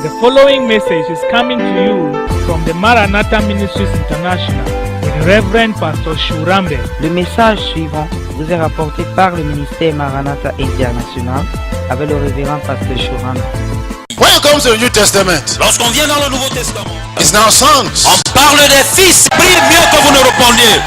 The following message is coming to you from the Maranatha Ministries International with Reverend Pastor Shurambe. Le message suivant vous est rapporté par le ministère Maranatha International avec le révérend Pasteur Shurambe. When it comes to the New Testament, lorsqu'on vient dans le Nouveau Testament, it's now sons. On parle des fils. Prie mieux que vous ne répondiez.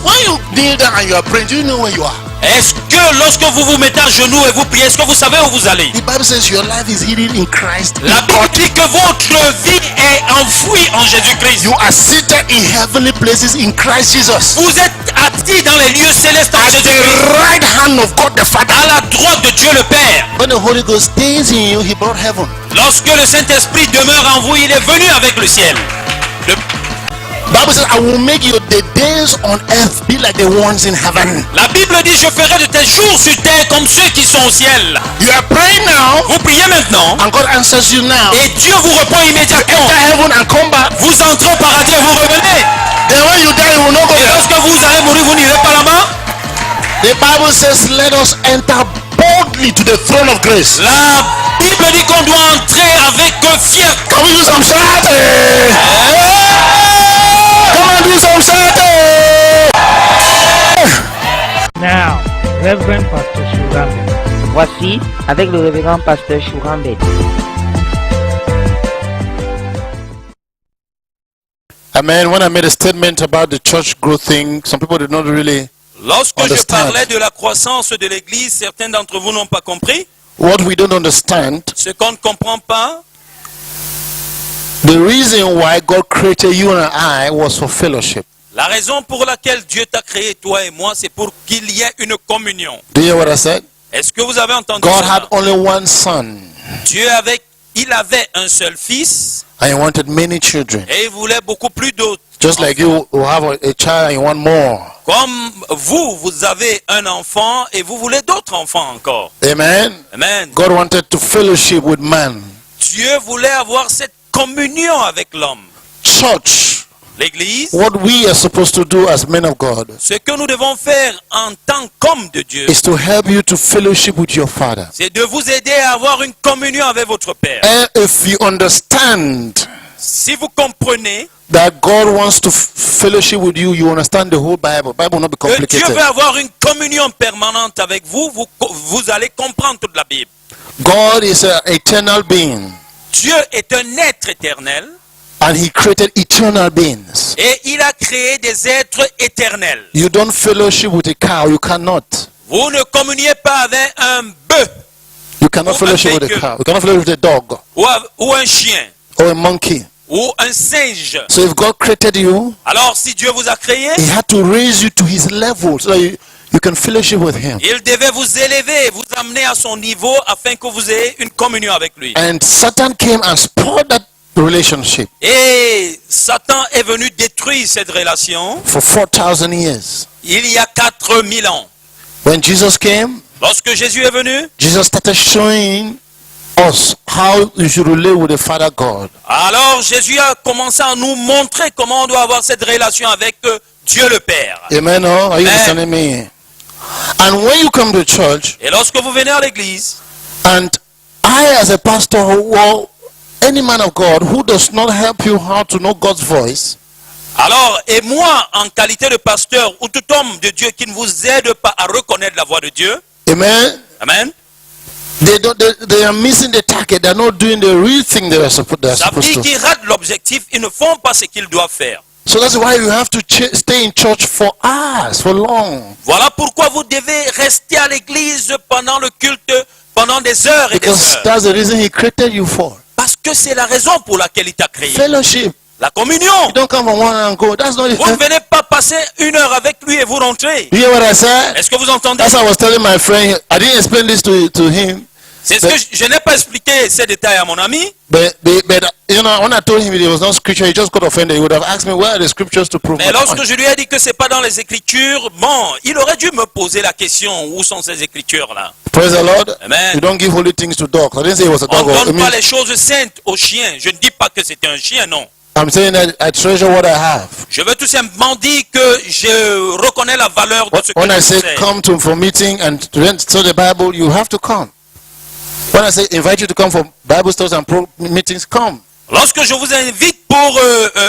When you kneel down and you are praying, do you know where you are? Est-ce que lorsque vous vous mettez à genoux et vous priez, est-ce que vous savez où vous allez? The Bible says your life is hidden in Christ. La Bible dit que votre vie est enfouie en Jésus-Christ. You are seated in heavenly places in Christ Jesus. Vous êtes assis dans les lieux célestes en At Jésus-Christ. the right hand of God the Father. À la droite de Dieu le Père. When the Holy Ghost stays in you, He brought heaven. Lorsque le Saint-Esprit demeure en vous, il est venu avec le ciel. Bible says, I will make you the days on earth be like the ones in heaven. La Bible dit, je ferai de tes jours sur terre comme ceux qui sont au ciel. You are praying now, Vous priez maintenant, and God answers you now. et Dieu vous répond immédiatement. Enter heaven and come back. Vous entrez au paradis et vous revenez. Then when you die, you will not go Et there. lorsque vous allez mourir, vous n'irez pas là-bas. The Bible says, let us enter boldly to the throne of grace. La Bible dit qu'on doit entrer avec fierté. Can we do some shouting? Come on, do some shouting. Now, Reverend Pastor Shurambe. Voici avec le révérend Pasteur Shurambe. Amen. When I made a statement about the church growth thing, some people did not really Lorsque je understand. parlais de la croissance de l'Église, certains d'entre vous n'ont pas compris. What we don't understand, Ce qu'on ne comprend pas, the reason why God created you and I was for fellowship. la raison pour laquelle Dieu t'a créé, toi et moi, c'est pour qu'il y ait une communion. Do you hear what I said? Est-ce que vous avez entendu God cela? had only one son, Il avait un seul fils and He wanted many children. et il voulait beaucoup plus d'autres. Just like you will have a child and you want more. Comme vous avez un enfant et vous voulez d'autres enfants encore. Amen. Amen. God wanted to fellowship with man. Dieu voulait avoir cette communion avec l'homme. Church, L'Église, what we are supposed to do as men of God ce que nous devons faire en tant qu'hommes de Dieu, is to help you to fellowship with your Father. c'est de vous aider à avoir une communion avec votre Père. And if you understand Si vous comprenez that God wants to fellowship with you, you understand the whole Bible. Bible will not be que Dieu complicated. veut avoir une communion permanente avec vous, vous allez comprendre toute la Bible. God is an eternal being, Dieu est un être éternel and He created eternal beings. et il a créé des êtres éternels. You don't fellowship with a cow. You cannot. Vous ne communiez pas avec un bœuf You cannot Ou fellowship with a avec cow. You cannot fellowship with a dog ou un chien or a monkey. ou un singe. So if God created you, Alors si Dieu vous a créé, He had to raise you to His level so that you can fellowship with Him. il devait vous élever, vous amener à son niveau afin que vous ayez une communion avec lui. And Satan came and spoiled that relationship Et Satan est venu détruire cette relation for 4,000 years. il y a 4000 ans. When Jesus came, Lorsque Jésus est venu, Jesus started showing us how you should relate with the Father God. alors Jésus a commencé à nous montrer comment on doit avoir cette relation avec Dieu le Père. Amen. Oh, are you Amen. listening to me? And when you come to church, Et lorsque vous venez à l'église, and I as a pastor, well, any man of God who does not help you how to know God's voice, alors, et moi, en qualité de pasteur, ou tout homme de Dieu qui ne vous aide pas à reconnaître la voix de Dieu, amen, amen, they are missing the target. They're not doing the real thing they are ça supposed dit to. qu'ils ratent l'objectif, ils ne font pas ce qu'ils doivent faire. So that's why you have to stay in church for hours, for long. Voilà pourquoi vous devez rester à l'église pendant le culte, pendant des heures et des Because heures. that's the reason He created you for. Parce que c'est la raison pour laquelle il t'a créé. Fellowship. La communion. You don't come from one and go. That's not Vous ne venez pas passer une heure avec lui et vous rentrez. You hear what I said? Est-ce que vous entendez? That's what I was telling my friend. I didn't explain this to him. C'est ce que je n'ai pas expliqué ces détails à mon ami. But you know, when I told him there was no scripture, he just got offended. He would have asked me where are the scriptures to prove Mais my lorsque point. je lui ai dit que c'est pas dans les Écritures, bon, il aurait dû me poser la question, où sont ces Écritures-là? Praise the Lord. Amen. You don't give holy things to dogs. I didn't say it was a On dog. ne It donne pas means, les choses saintes aux chiens. Je ne dis pas que c'était un chien, non. I'm saying that I treasure what I have. Je veux tout simplement dire que je reconnais la valeur de ce que When I je say possède. come to for meeting and to study the Bible, you have to come. When I say invite you to come for Bible studies and meetings, come. Lorsque je vous invite pour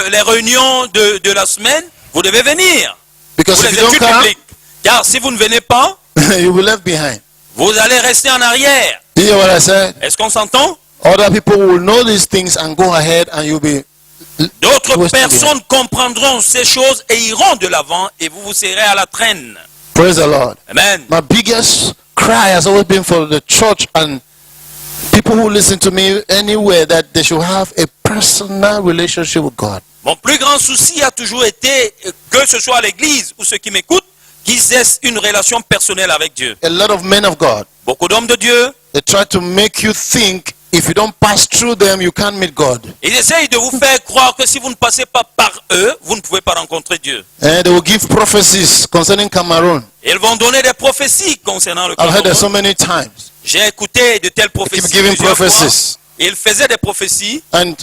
les réunions de la semaine, vous devez venir. Because Pour if les you don't études come, bibliques. Car si vous ne venez pas, you'll be left behind. vous allez rester en arrière. You hear what I said? Est-ce qu'on s'entend? Other people will know these things and go ahead, and you'll be. D'autres wasting personnes comprendront ces choses et iront de l'avant et vous vous serez à la traîne. Praise the Lord. Amen. My biggest cry has always been for the church and people who listen to me anywhere that they should have a personal relationship with God. Mon plus grand souci a toujours été que ce soit l'église ou ceux qui m'écoutent, qu'ils aient une relation personnelle avec Dieu. A lot of men of God, Beaucoup d'hommes de Dieu, they try to make you think if you don't pass through them, you can't meet God. ils essayent de vous faire croire que si vous ne passez pas par eux, vous ne pouvez pas rencontrer Dieu. And they will give prophecies concerning Cameroon. Ils vont donner des prophéties concernant le I've heard that so Cameroun. many times. J'ai écouté de telles They prophéties keep giving plusieurs fois. prophecies. Ils faisaient des prophéties. And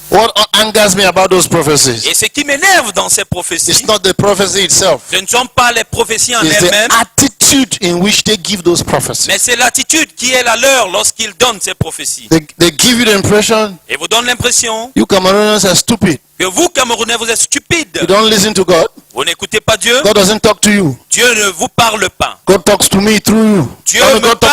what angers me about those prophecies Et ce qui m'énerve dans ces prophéties, is not the prophecy itself. ce ne sont pas les prophéties en It's elles-mêmes, the attitude in which they give those prophecies. mais c'est l'attitude qui est la leur lorsqu'ils donnent ces prophéties. They give you the impression Et vous donnent l'impression you Cameroonians are stupid. que vous, Camerounais, vous êtes stupides. You don't listen to God. Vous n'écoutez pas Dieu. God doesn't talk to you. Dieu ne vous parle pas. God talks to me through you. Dieu I mean, me God talks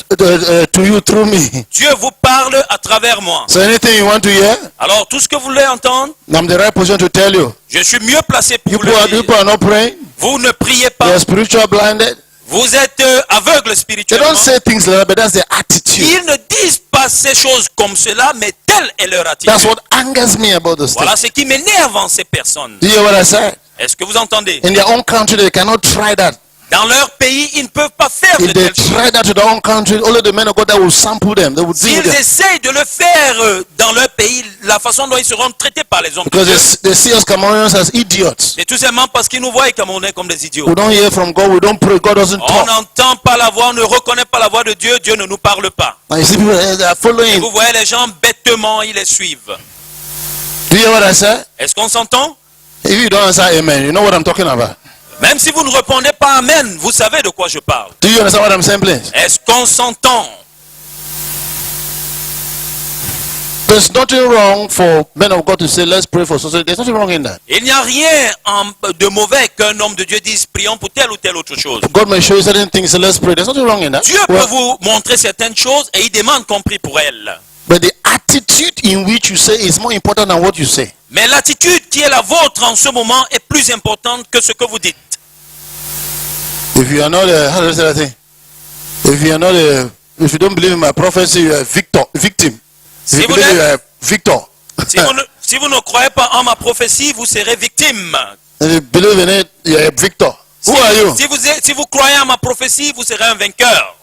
parle. to you through me. Dieu vous parle à travers moi. So anything you want to hear, Alors, tout ce que vous voulez entendre, I'm the right person to tell you. je suis mieux placé pour You vous le dire. people are not praying. Vous ne priez They are pas. spiritual blinded. Vous êtes aveugles They spirituellement. don't say things like that, but that's their attitude. Ils ne disent pas ces choses comme cela, mais telle est leur That's attitude. what angers me about those Voilà things. ce qui m'énerve en ces personnes. Do you hear what I said? Est-ce que vous entendez? In their own country, they cannot try that. Dans leur pays, ils ne peuvent pas faire de If they telles choses. try that to their own country, only the men of God that will sample them. They will deal with S'ils them. essayent de le faire dans leur pays, la façon dont ils seront traités par les hommes de Because Dieu, they see us Cameroonians as idiots. c'est tout simplement parce qu'ils nous voient les Camerounais comme des idiots. We don't hear from God. We don't pray. God doesn't On talk. n'entend pas la voix, on ne reconnaît pas la voix de Dieu, Dieu ne nous parle pas. And you see people they are Et following. vous voyez les gens bêtement, ils les suivent. Do you hear what I said? Est-ce qu'on s'entend? If you don't answer amen, you know what I'm talking about. Même si vous ne répondez pas Amen, vous savez de quoi je parle. Do you understand what I'm saying, please? Est-ce qu'on s'entend? There's nothing wrong for men of God to say, let's pray for society. There's nothing wrong in that. Il n'y a rien de mauvais qu'un homme de Dieu dise prions pour telle ou telle autre chose. God may show you certain things, so let's pray. There's nothing wrong in that. Dieu peut Well, vous montrer certaines choses et il demande qu'on prie pour elles. but the attitude in which you say is more important than what you say. Mais l'attitude qui est la vôtre en ce moment est plus importante que ce que vous dites. If you are not a, how do I say that thing? If you are not a, if you don't believe in my prophecy, you are a victim. If Si you vous believe n'êtes- you are a victor. Si vous ne croyez pas en ma prophétie, vous serez victime. If you believe in it, you are a victor. Who are you? Si vous croyez en ma prophétie, vous serez un vainqueur.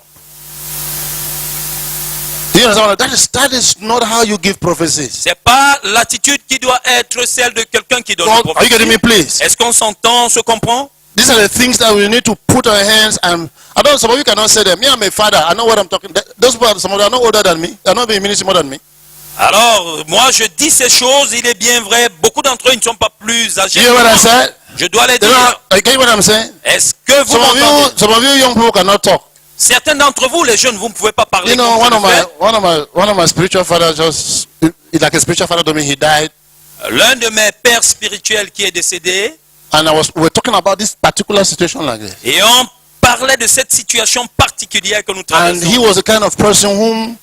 Do you understand? That is not how you give prophecies. C'est pas l'attitude qui doit être celle de quelqu'un qui donne une God, are you getting me, prophétie. please? Est-ce qu'on s'entend, on se comprend? These are the things that we need to put our hands and I don't. Some of you cannot say them. Me, I'm a father. I know what I'm talking. Those people, some of them are not older than me. They're not being ministry more than me. Alors, moi, je dis ces choses, il est bien vrai. Beaucoup d'entre eux ne sont pas plus Do âgés. you hear what I que moi. said? Je dois les They don't dire. have- I get what I'm saying. Est-ce que vous Some of m'entendez? you young people cannot talk. Certains d'entre vous, les jeunes, vous ne pouvez pas parler You know, comme je le fais. one of my spiritual fathers just like a spiritual father to me. He died, L'un de mes pères spirituels qui est décédé, and we were talking about this particular situation like this. et on parlait de cette situation particulière que nous And he traversons. was the kind of person whom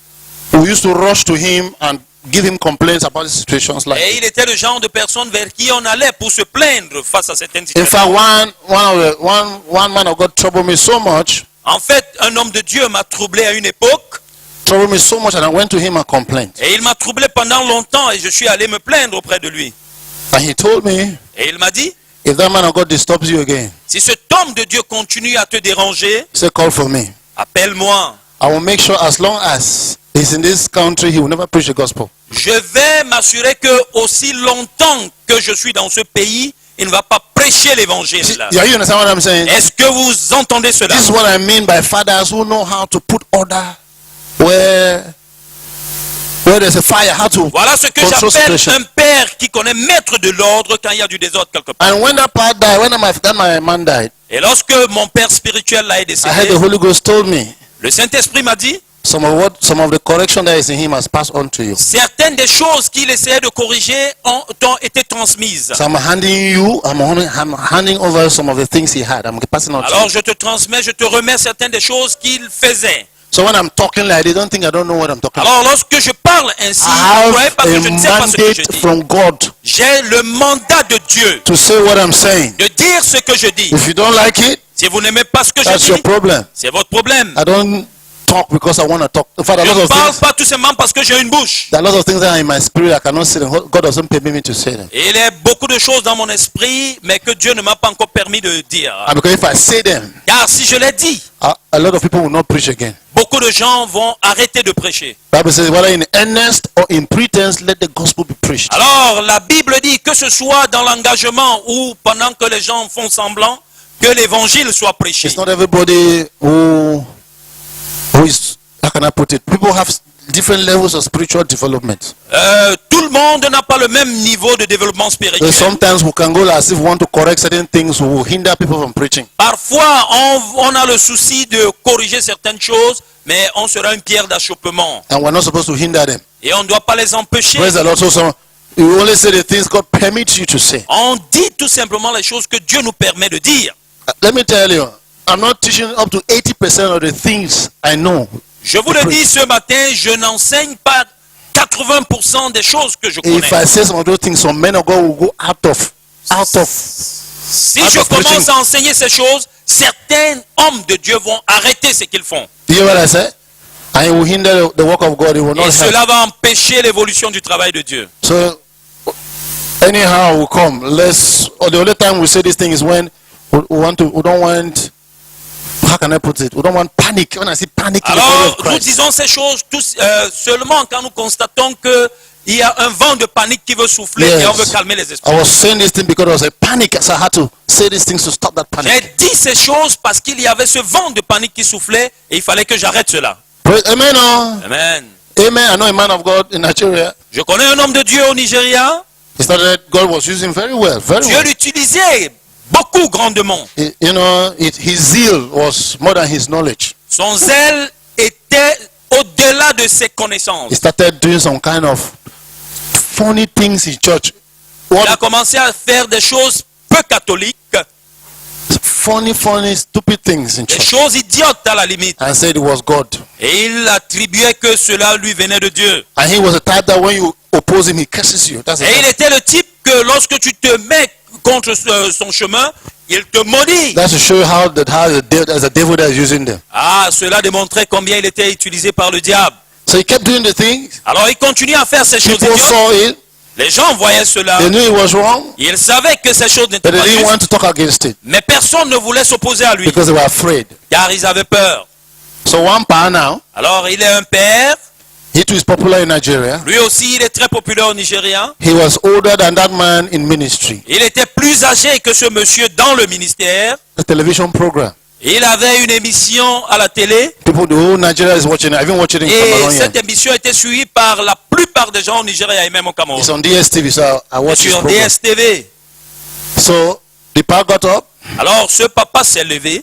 we used to rush to him and give him complaints about situations like Et this. il était le genre de personne vers qui on allait pour se plaindre face à certaines In situations. fact, one man of God troubled me so much, En fait, un homme de Dieu m'a troublé à une époque, and I went to him and complained. et il m'a troublé pendant longtemps, et je suis allé me plaindre auprès de lui. And he told me, Et il m'a dit, if that man of God disturbs you again, si cet homme de Dieu continue à te déranger, say call for me. appelle-moi. I will make sure as long as he's in this country, he will never preach the gospel. Je vais m'assurer que aussi longtemps que je suis dans ce pays, il ne va pas prêcher l'évangile. Yeah, you understand what I'm saying? Est-ce que vous entendez cela? This is what I mean by fathers who know how to put order where there's a fire, how to Voilà ce que control j'appelle situation. un père qui connaît mettre de l'ordre quand il y a du désordre quelque part. And when that part died, when my man died, Et lorsque mon père spirituel l'a I heard the décédé, Holy Ghost told me le Saint-Esprit m'a dit, some of the correction that is in him has passed on to you. Certaines des choses qu'il essayait de corriger ont été transmises. So I'm handing over some of the things he had. I'm passing on to Alors you. je te transmets, je te remets certaines des choses qu'il faisait. So when I'm talking like this, don't think I don't know what I'm talking about. Alors lorsque je parle ainsi, I ne croyez pas have que a je ne sais pas ce que je mandate dis. from God J'ai le mandat de Dieu to say what I'm saying. de dire ce que je dis. If you don't like it, Si vous n'aimez pas ce que je that's your dis, problem. c'est votre problème. I don't talk because I want to talk. In fact, Je ne parle pas tout simplement parce que j'ai une bouche. there are lots of things that are in my spirit I cannot say them. God doesn't permit me to say them. Et il y a beaucoup de choses dans mon esprit, mais que Dieu ne m'a pas encore permis de dire. And because if I say them, Car si je l'ai dit, a lot of people will not preach again. beaucoup de gens vont arrêter de prêcher. Bible says, whether in earnest or in pretense, let the gospel be preached. Alors la Bible dit que ce soit dans l'engagement ou pendant que les gens font semblant, que l'évangile soit prêché. It's not everybody who is, how can I put it? People have different levels of spiritual development. Tout le monde n'a pas le même niveau de développement So spirituel. sometimes we can go as if we want to correct certain things, we will hinder people from preaching. Parfois, on a le souci de corriger certaines choses, mais on sera une pierre d'achoppement. And we're not supposed to hinder them. Et on ne doit pas les empêcher. Praise the Lord. So you only say the things God permits you to say. On dit tout simplement les choses que Dieu nous permet de dire. Let me tell you, I'm not teaching up to 80% of the things I know. Je vous le dis ce matin, je n'enseigne pas 80% des choses que je connais. If I say some of those things, some men of God will go out of. Si je commence à enseigner ces choses, certains hommes de Dieu vont arrêter ce qu'ils font. Do you hear what I say? And it will hinder the work of God. It will not Et help. cela va empêcher l'évolution du travail de Dieu. So, anyhow, we come. Or the only time we say this thing is when we don't want, how can I put it? We don't want panic. When I say panic in the body Alors, of nous Christ. disons ces choses seulement quand nous constatons qu'il y a un vent de panique qui veut souffler Yes. et on veut calmer les I esprits. was saying this thing because there was a panic, so I had to say these things to stop that J'ai panic. dit ces choses parce qu'il y avait ce vent de panique qui soufflait et il fallait que j'arrête cela. Amen. Oh. Amen. Amen. I know a man of God in Nigeria. Je connais un homme de Dieu au Nigeria. He started, God was using very well, very Dieu well. l'utilisait beaucoup grandement. His zeal was more than his knowledge. Son zèle était au-delà de ses connaissances. He started doing some kind of funny things in church. Il a commencé à faire des choses peu catholiques, Funny, stupid things in des church. choses idiotes à la limite. And said it was God. Et il attribuait que cela lui venait de Dieu. And he was the type that when you oppose him, he curses you. That's the Et il type. était le type que lorsque tu te mets contre son chemin, il te maudit. That's to show you how there's a devil that is using them. Ah, cela démontrait combien il était utilisé par le diable. So he kept doing the things. Alors il continue à faire ces choses People idiotes. saw it. Les gens voyaient cela. They knew it was wrong, Ils savaient que ces choses but n'étaient they pas didn't justes. want to talk against it Mais personne ne voulait s'opposer à lui. because they were afraid. Car ils avaient peur. So one pa now, Alors il est un père. he too is popular in Nigeria. Lui aussi il est très populaire au Nigeria. He was older than that man in ministry. Il était plus âgé que ce monsieur dans le ministère. A television program. Il avait une émission à la télé. People, the whole Nigeria is watching it. I've been watching it in Et Cameroon. cette émission était suivie par la plupart des gens au Nigeria et même au Cameroun. It's on DSTV, so I watch this Sur program. DSTV. So the pa got up, Alors ce papa s'est levé.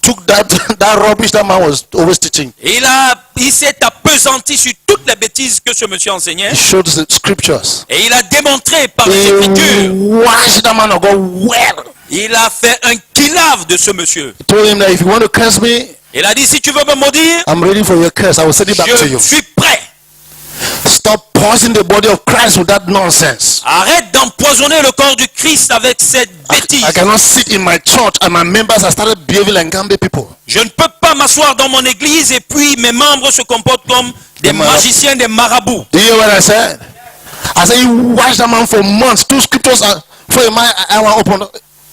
took that rubbish that man was always teaching. Il s'est appesanti sur toutes les bêtises que ce monsieur enseignait. He showed the scriptures. Et il a démontré par les He Écritures. washed that man of God well. Il a fait un kilave de ce monsieur. He told him that if you want to curse me, Il a dit, si tu veux me maudire, I'm ready for your curse. I will send it back to je you. suis prêt. Stop poisoning the body of Christ with that nonsense. Arrête d'empoisonner le corps du Christ avec cette bêtise. I cannot sit in my church and my members have started behaving like Gambe people. Je ne peux pas m'asseoir dans mon église et puis mes membres se comportent comme des magiciens, des marabouts. Do you hear what I said? I said you watch that man for months. Two scriptures for my eye were open.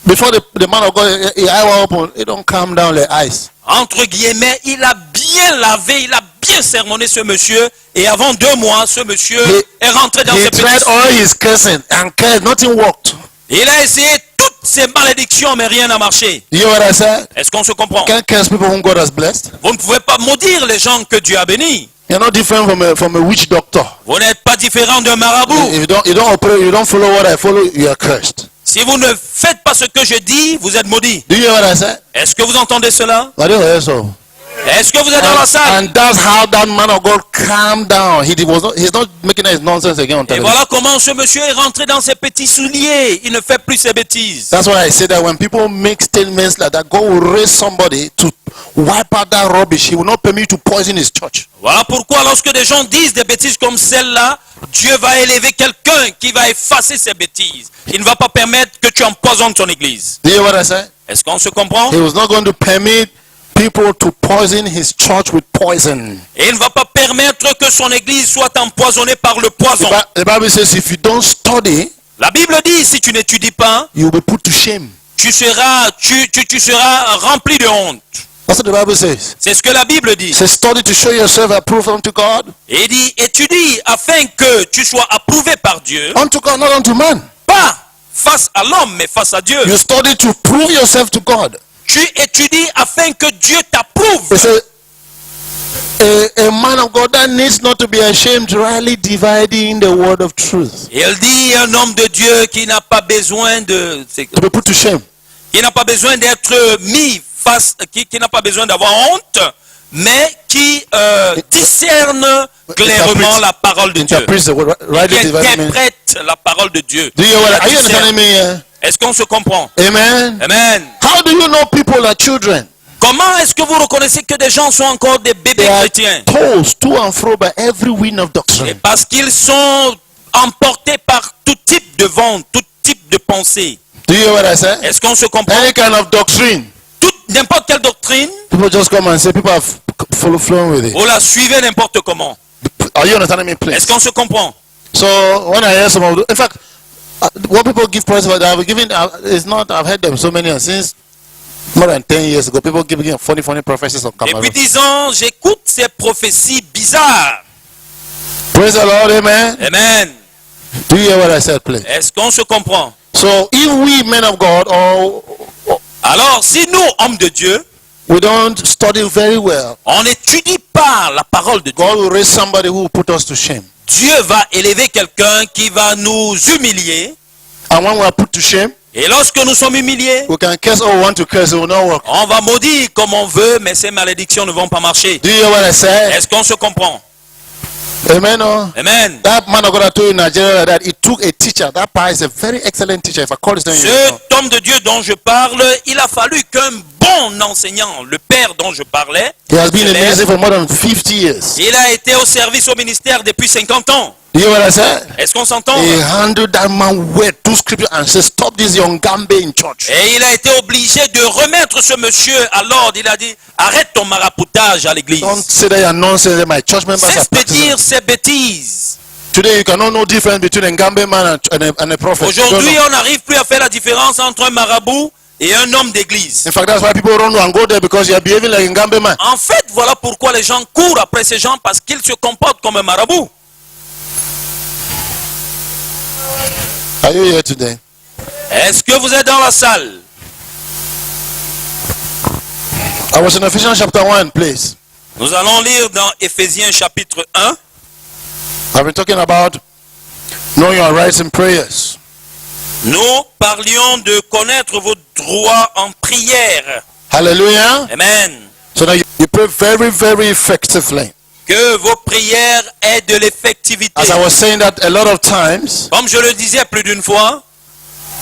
Before the man of God, his eye were open. It don't calm down the eyes. Entre guillemets, il a bien lavé, il a bien sermonné ce monsieur. Et avant 2 mois, ce monsieur est rentré dans He ses tried petits... all his cursing and cursed. Nothing worked. Il a essayé toutes ces malédictions, mais rien n'a marché. You hear what I said? Est-ce qu'on se comprend? Can't curse people whom God has blessed. Vous ne pouvez pas maudire les gens que Dieu a bénis. You're not different from a witch doctor. Vous n'êtes pas différent d'un marabout. If you don't operate, you don't follow what I follow, you are cursed. Si vous ne faites pas ce que je dis, vous êtes maudit. Do you hear what I said? Est-ce que vous entendez cela? I don't hear so. Est-ce que vous êtes dans la salle? And that's how that man of God calmed down. He's not making his nonsense again on Et television. voilà comment ce monsieur est rentré dans ses petits souliers. Il ne fait plus ses bêtises. That's why I say that when people make statements like that, God will raise somebody to wipe out that rubbish. He will not permit you to poison his church. Voilà pourquoi lorsque des gens disent des bêtises comme celle-là, Dieu va élever quelqu'un qui va effacer ces bêtises. Il ne va pas permettre que tu empoisonnes ton église. Do you hear what I say? Est-ce qu'on se comprend? He was not going to permit people to poison his church with poison. Et il ne va pas permettre que son église soit empoisonnée par le poison. The Bible says if you don't study, La Bible dit, si tu n'étudies pas, you will be put to shame. tu seras rempli de honte. That's what the Bible says. C'est ce que la Bible dit. It says study to show yourself approved unto God. Et il dit, étudie afin que tu sois approuvé par Dieu. Unto God, not unto man. Pas face à l'homme, mais face à Dieu. You study to prove yourself to God. Tu étudies afin que Dieu t'approuve. It says a man of God that needs not to be ashamed, rightly dividing the word of truth. Et elle dit, un homme de Dieu qui n'a pas besoin To be put to shame. qui n'a pas besoin d'être mis face, qui n'a pas besoin d'avoir honte, mais qui discerne clairement la parole de Dieu. Interprets the word, Qui rightly dividing. interprète la parole de Dieu. Do you La are you discerne. understanding me here? Est-ce qu'on se comprend? Amen. Amen. How do you know people are children? Comment est-ce que vous reconnaissez que des gens sont encore des bébés They are chrétiens? tossed to and fro by every wind of Et doctrine. parce qu'ils sont emportés par tout type de vent, tout type de pensée. Do you hear what I say? Est-ce qu'on se comprend? Any kind of doctrine. N'importe quelle doctrine, People just come and say people are flowing with it. vous la suivez n'importe comment. Are you understanding me, Est-ce please? qu'on se comprend? So when I hear some of in fact, what people give praise for, I've given is not. I've heard them so many since more than 10 years ago. People giving funny prophecies of Depuis Cameroon. 10 ans, j'écoute ces prophéties bizarres. Praise the Lord, amen. Amen. Do you hear what I said, please? Est-ce qu'on se comprend? So if we men of God or Alors, si nous, hommes de Dieu, we don't study very well, on n'étudie pas la parole de Dieu, God will raise somebody who will put us to shame. Dieu va élever quelqu'un qui va nous humilier. And when we are put to shame, Et lorsque nous sommes humiliés, we can curse all we want to curse, it will not work. on va maudire comme on veut, mais ces malédictions ne vont pas marcher. Do you hear what I said? Est-ce qu'on se comprend? Amen. Oh? Amen. That man of God I told you in Nigeria that he took a teacher. That guy is a very excellent teacher. If I call his name, you know. Cet homme de Dieu dont je parle, il a fallu qu'un bon enseignant, le père dont je parlais, He has been in élève, ministry for more than 50 years. il a été au service au ministère depuis 50 ans. Do you hear what I said? Est-ce qu'on s'entend? He handled that man well, two scripture and said, stop this young gambe in church. Et il a été obligé de remettre ce monsieur à l'ordre. Il a dit, arrête ton maraboutage à l'église. Don't say that you're nonsense that my church members are Cesse de practicing. dire ces bêtises. Today you cannot know difference between a gambe man and a prophet. You don't Aujourd'hui, know. on n'arrive plus à faire la différence entre un marabout et un homme d'église. In fact, that's why people run and go there because you are behaving like a gambe man. En fait, voilà pourquoi les gens courent après ces gens, parce qu'ils se comportent comme un marabout. Are you here today? Est-ce que vous êtes dans la salle? I was in Ephesians chapter 1, please. Nous allons lire dans Éphésiens chapitre 1. I've been talking about knowing your rights in prayers. Nous parlions de connaître vos droits en prière. Hallelujah. Amen. So now you pray very, very effectively. Que vos prières aient de l'effectivité. As I was saying that a lot of times, Comme je le disais plus d'une fois,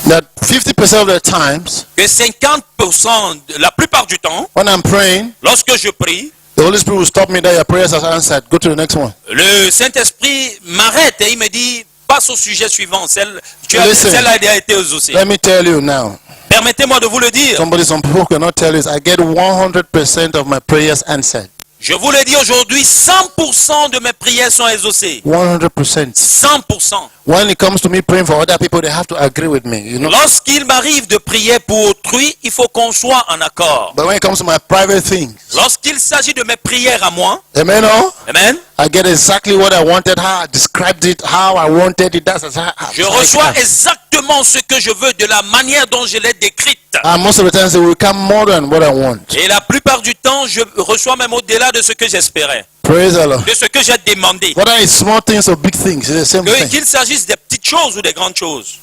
that 50% of the times, que 50%, la plupart du temps, when I'm praying, lorsque je prie, the Holy Spirit will stop me that your prayers are answered. Go to the next one. le Saint-Esprit m'arrête et il me dit, passe au sujet suivant. Listen. Celle-là a été exaucée. Let me tell you now. Permettez-moi de vous le dire. Some people cannot tell you. I get 100% of my prayers answered. Je vous le dis aujourd'hui, 100% de mes prières sont exaucées. 100%. 100%. When it comes to me praying for other people, they have to agree with me. You know. Lorsqu'il m'arrive de prier pour autrui, il faut qu'on soit en accord. But when it comes to my private things, Lorsqu'il s'agit de mes prières à moi, amen. Oh, amen, I get exactly what I wanted, how I described it, how I wanted it. That's how je reçois exactement ce que je veux de la manière dont je l'ai décrite. And most of the times, it will come more than what I want. Et la plupart du temps, je reçois même au-delà de ce que j'espérais, Praise the Lord. de ce que j'ai demandé. Whether it's small things or big things, it's the same thing. Qu'il s'agisse des petites choses ou des grandes choses.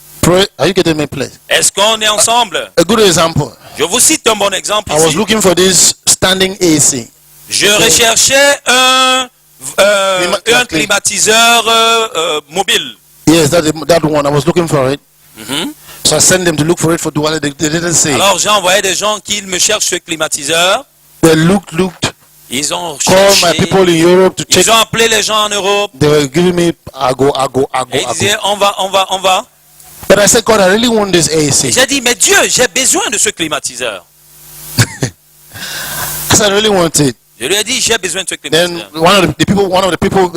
Are you getting me, please? Est-ce qu'on est ensemble? A good example. Je vous cite un bon exemple I was ici. looking for this standing AC. Je recherchais un climatiseur mobile. Yes, that one. I was looking for it. So I sent them to look for it for Douala. They didn't say. Alors j'ai envoyé des gens qui me cherchent ce climatiseur. They looked. Ils ont Call my cherché. people in Europe to check. Ils ont appelé les gens en Europe. They were giving me ago. Et ils disaient on va. But I said, God, I really want this Et AC. j'ai dit mais Dieu, j'ai besoin de ce climatiseur. I said, I really want it. Je lui ai dit j'ai besoin de ce Then climatiseur. one of the people,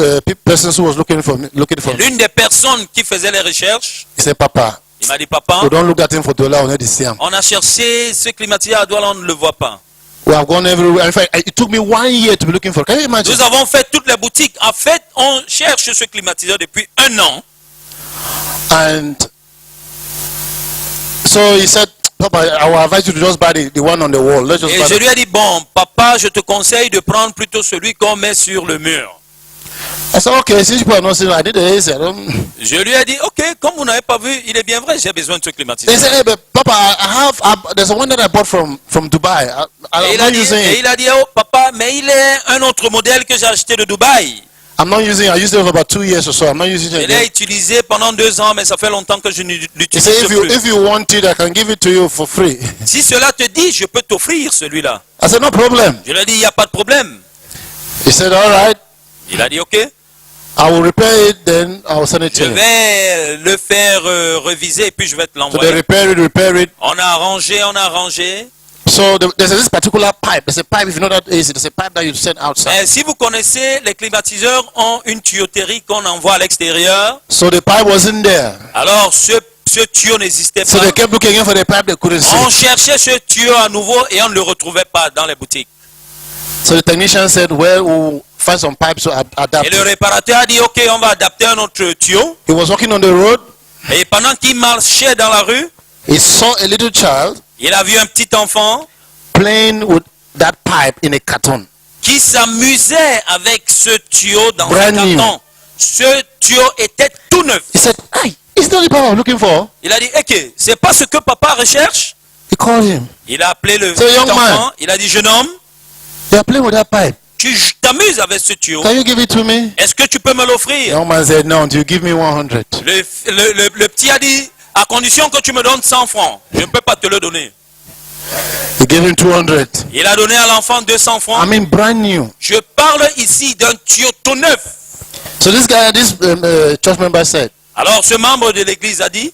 persons who was looking for me, L'une des personnes qui faisait les recherches, he said, Papa, il m'a dit papa, we don't look at him for Douala. On the Siam. on a cherché ce climatiseur à Douala, on ne le voit pas. We have gone everywhere. In fact, it took me 1 year to be looking for it. Can you imagine? Nous avons fait toutes les boutiques. En fait, on cherche ce climatiseur depuis 1 an. And so he said, Papa, I will advise you to just buy the one on the wall. Let's just Et buy je it. lui ai dit, bon, papa, je te conseille de prendre plutôt celui qu'on met sur le mur. I said, okay, since people are not saying I did the AC, I don't. Je lui ai dit, ok, comme vous n'avez pas vu, il est bien vrai, j'ai besoin de ce They climatiseur. said, hey, but Papa, there's a one that I bought from Dubai. Et I'm il, not a dit, using et it. il a dit, oh papa, mais il est un autre modèle que j'ai acheté de Dubaï. I'm not using it. I used it for about 2 years or so. I'm not using Je it. l'ai again. utilisé pendant 2 ans, mais ça fait longtemps que je ne He l'utilise said, plus. if you want it, I can give it to you for free. Si cela te dit, je peux t'offrir celui-là. I said, no problem. Je lui ai dit, il n'y a pas de problème. He said, all right. Il a dit, ok, I will repair it, then I will send it je to you. vais le faire reviser et puis je vais te So they l'envoyer. repair it. On a arrangé. So there's this particular pipe. There's a pipe, if you know that AC, there's a pipe that you send outside. Mais si vous connaissez, les climatiseurs ont une tuyauterie qu'on envoie à l'extérieur. So the pipe wasn't there. Alors ce tuyau n'existait So pas. they kept looking again for the pipe they couldn't On see. cherchait ce tuyau à nouveau et on ne le retrouvait pas dans les boutiques. So the technician said, well, we'll find some pipes to adapt. Et le réparateur a dit, ok, on va adapter un autre tuyau. He was walking on the road. Et pendant qu'il marchait dans la rue, He saw a little child il a vu un petit enfant playing with that pipe in a carton. qui s'amusait avec ce tuyau dans un Brand new. carton. Ce tuyau était tout neuf. He said, hey, is that the pipe I'm looking for? Il a dit, ok, c'est pas ce que papa recherche. He called him. Il a appelé le So, petit young man. enfant. Il a dit, jeune homme, They are playing with that pipe. tu t'amuses avec ce tuyau. Can you give it to me? Est-ce que tu peux me The l'offrir? young man said, no, until you give me 100. Le petit a dit, à condition que tu me donnes 100 francs. Je ne peux pas te le donner. He gave him 200. Il a donné à l'enfant 200 I francs. mean, brand new. Je parle ici d'un tuyau tout neuf. So this church member said, Alors ce membre de l'église a dit,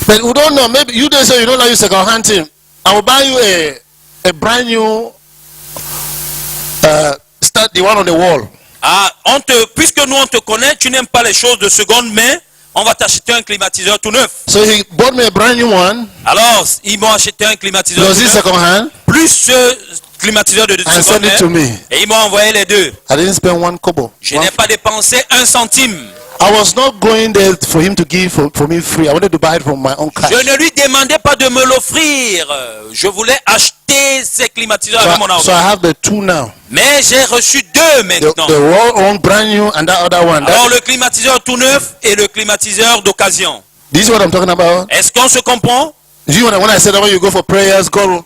but we don't know. Maybe you don't say you don't like second hand thing. I will buy you a brand new start the one on the wall. ah, puisque nous on te connaît, tu n'aimes pas les choses de seconde main, on va t'acheter un climatiseur tout neuf. So he bought me a brand new one. Alors ils m'ont acheté un climatiseur Was tout it neuf, second hand? plus ce climatiseur de And seconde sent it to main, me. et ils m'ont envoyé les deux. I didn't spend one kobo. Je n'ai pas dépensé 1 centime. I was not going there for him to give for me free. I wanted to buy it from my own cash. Je ne lui demandais pas de me l'offrir. Je voulais acheter ces climatiseurs avec mon So I argent. have the two now. Mais j'ai reçu 2 maintenant. The one brand new and that other one. Alors le climatiseur tout neuf et le climatiseur d'occasion. This is what I'm talking about. Est-ce qu'on se comprend? You when I said that when you go for prayers, God will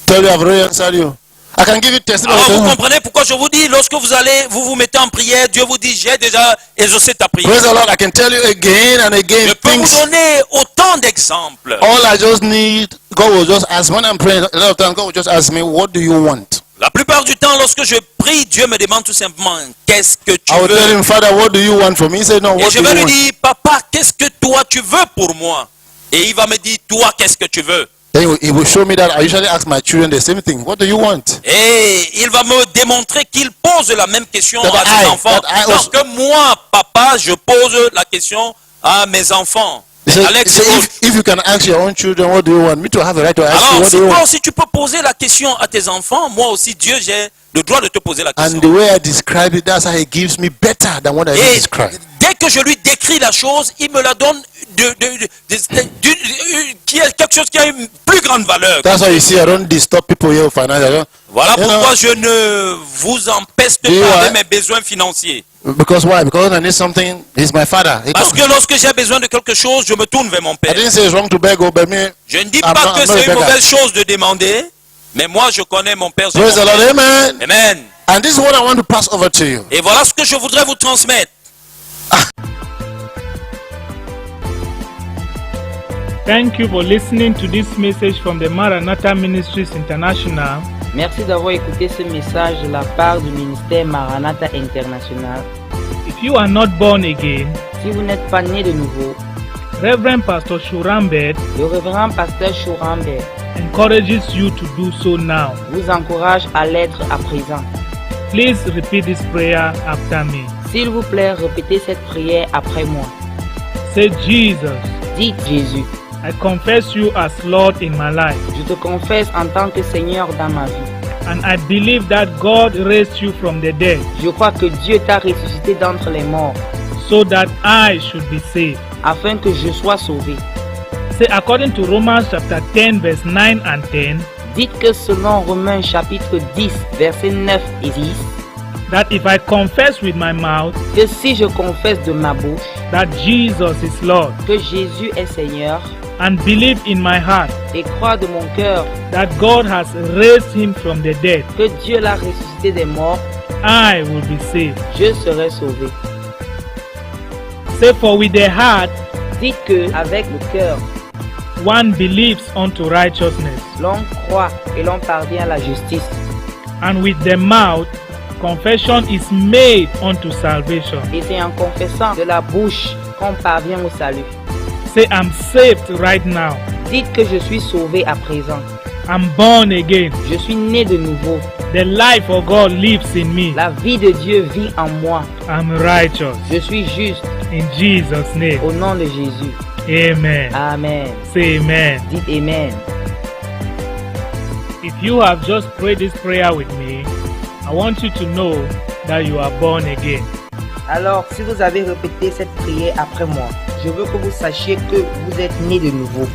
tell you I've already answered you. I can give you testimony. Alors vous comprenez pourquoi je vous dis, lorsque vous mettez en prière, Dieu vous dit, j'ai déjà exaucé ta prière. Praise the Lord. I can tell you again and again Je peux vous things. donner autant d'exemples. All I just need, God will just ask. When I'm praying, a lot of times God will just ask me, what do you want? La plupart du temps, lorsque je prie, Dieu me demande tout simplement, qu'est-ce que tu I will tell veux? him, Father, what do you want from me? He said, no, Et what je do vais you lui want? dire, papa, qu'est-ce que toi tu veux pour moi? Et il va me dire, toi, qu'est-ce que tu veux? Then he will show me that. I usually ask my children the same thing. What do you want? Et il va me démontrer qu'il pose la même question That à ses I- enfants. that I Donc also- que moi, papa, je pose la question à mes enfants. He said, Alex, if you can ask your own children, what do you want? Me to have the right to ask you, alors, what si do you toi want? aussi tu peux poser la question à tes enfants, moi aussi, Dieu, j'ai le droit de te poser la question. And the way I describe it, that's how he gives me better than what I Et describe. dès que je lui décris la chose, il me la donne qui est quelque chose qui a une plus grande valeur. That's why you see I don't disturb people here financially. Voilà You know, pourquoi je ne vous empeste Do you pas de want- mes besoins financiers. Because why? Because when I need something, he's my father. He Parce told que lorsque j'ai besoin de quelque chose, je me tourne vers mon I père. didn't say it's wrong to beg, but me. Je ne dis I'm pas que not c'est a une beggar. mauvaise chose de demander, mais moi je connais mon père. Praise the Lord, amen. Amen. And this is what I want to pass over to you. Et voilà ce que je voudrais vous transmettre. Thank you for listening to this message from the Maranatha Ministries International. Merci d'avoir écouté ce message de la part du ministère Maranatha International. If you are not born again, Si vous n'êtes pas né de nouveau, Reverend Pastor Shurambed le révérend pasteur Shurambed encourages you to do so now. vous encourage à l'être à présent. Please repeat this prayer after me. S'il vous plaît, répétez cette prière après moi. Say, Jesus, Dites Jésus, I confess you as Lord in my life, je te confesse en tant que Seigneur dans ma vie. and I believe that God raised you from the dead Je crois que Dieu t'a ressuscité d'entre les morts so that I should be saved. afin que je sois sauvé. Say, according to Romans chapter 10, verse 9 and 10, Dites que selon Romains chapitre 10, versets 9 et 10, that if I confess with my mouth que si je confesse de ma bouche that Jesus is Lord que Jésus est Seigneur and believe in my heart et crois de mon cœur that God has raised him from the dead, que Dieu l'a ressuscité des morts, I will be saved. je serai sauvé. Say, for with the heart Dites que avec le cœur, one believes unto righteousness, l'on croit et l'on parvient à la justice, and with the mouth confession is made unto salvation. et c'est en confessant de la bouche qu'on parvient au salut. Say, I'm saved right now. Dites que je suis sauvé à présent. I'm born again. Je suis né de nouveau. The life of God lives in me. La vie de Dieu vit en moi. I'm righteous. Je suis juste In Jesus' name. au nom de Jésus. Amen. Amen. Say amen. Dites Amen. If you have just prayed this prayer with me, I want you to know that you are born again. Alors, si vous avez répété cette prière après moi, je veux que vous sachiez que vous êtes né de nouveau.